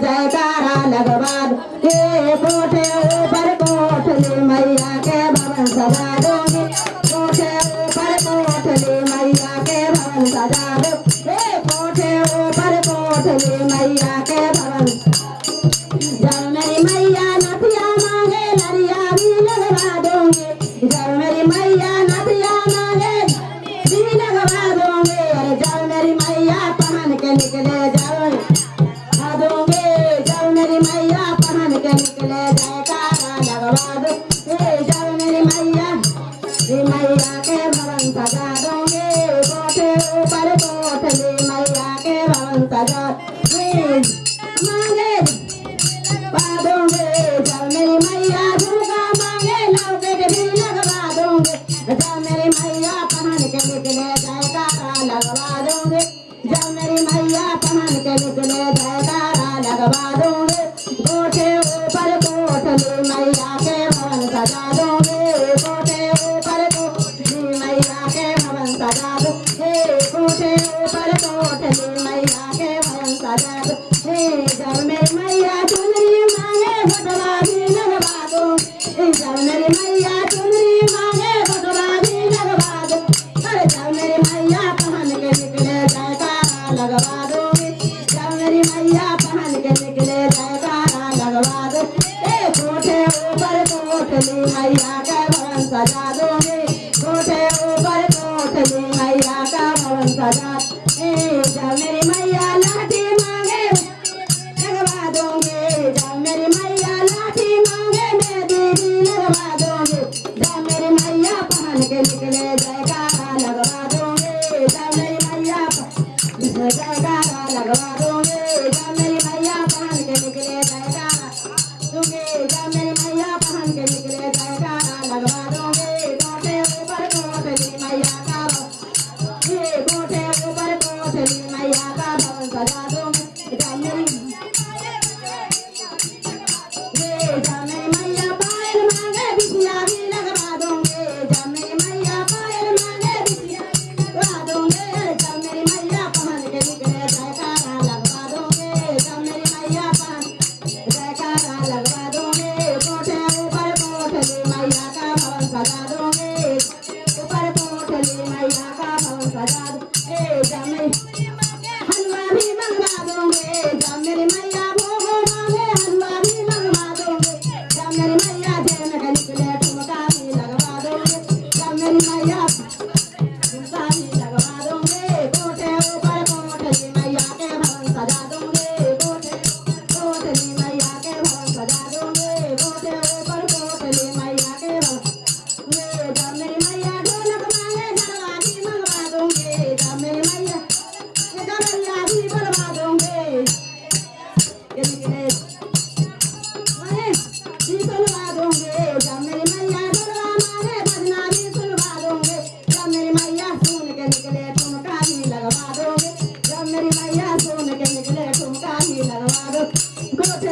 जयकारा लगवा दूंगी कोठे ऊपर कोठली मैया के भवन सजा दूंगी कोठे ऊपर कोठली मैया के भवन सजा दूंगी कोठे ऊपर कोठली मैया के भवन जब मेरी मैया नथिया मांगे लरिया भी लगवा दूंगी जब मेरी मैया नथिया मांगे भी लगवा दूंगी और जब मेरी मैया पहन के निकले जब दूंगी जब मेरी मैया पहन के निकले जयकारा लगवा दूंगी जब मेरी मैया के भवन सजा दूंगी कोठे ऊपर कोठली मैया के भवन सजा मांगे दूंगे जब मेरी मैया झुमका मांगे लौकेट भी लगवा दूंगे जब मेरी मैया पहन के निकले जयकारा लगवा दूंगे जब मेरी मैया पहन के निकले जयकारा लगवा दूंगे कोठे ऊपर कोठली मैया के भवन सजा दूंगे कोठे ऊपर कोठली मैया के भवन सजा दूंगे कोठे ऊपर कोठली मैया के भवन सजा दूंगे जब मेरी मैया चुनरी मांगे बटवा भी लगवा दूंगी जब मेरी मैया चुनरी मांगे बटवा भी लगवा दूंगी अरे जब मेरी मैया पहन के निकले जयकारा लगवा दूंगी जब मेरी मैया पहन के निकले जयकारा लगवा दूंगी कोठे ऊपर कोठली मैया का भवन सजा दूंगी कोठे ऊपर कोठली मैया का भवन सजा जब मेरी मैया लाठी मांगे लगवा दूंगी जब मेरी मैया लाठी मांगे मैं दीदी लगवा दूंगी जब मेरी मैया पहन के निकले जयकारा लगवा दूंगी जब मेरी मैया जयकारा लगवा दूंगी जब मेरी मैया पहन के निकले जयकारा दूंगी जब मेरी मैया पहन के निकले जयकारा लगवा दूंगी कोठे ऊपर कोठली मैया का कोठे ऊपर कोठली मैया का भवन सजा दूंगी जब मेरी मैया पायल मांगे बिछिया भी लगवा दूंगे जब मेरी मैया पायल मांगे बिछिया लगवा दूंगे जब मेरी मैया पहन के निकले जयकारा लगवा दूंगे जब मेरी मैया पहन जयकारा लगवा दूंगे कोठे ऊपर कोठली मैया का भवन सजा दूंगी ऊपर कोठली मैया का भवन सजा दूंगी जब मेरी हलवा भी मंगवा दूंगे जब मेरी मैया भोग मांगे हलवा भी मंगवा दूंगे जब मेरी मैया जेल में निकले ठुमका भी लगवा दूंगे जब मेरी मैया ठुमका भी लगवा दूंगे कोठे ऊपर कोठली मैया के भवन सजा दूंगे कोठे कोठली मैया के भवन सजा दूंगे कोठे ऊपर कोठली मैया के भवन जब मेरी मैया ढोलक मांगे गरबा भी मंगवा दूंगे जब मेरी मैया गरबा भी बनवा दूंगे सुनवा दूंगे जब मेरी मैया गरबा मांगे भजना भी सुनवा दूंगे जब मेरी मैया सुन के निकले ठुमका भी लगवा दूंगे जब मेरी मैया सुन के निकले ठुमका भी लगवा दूंगे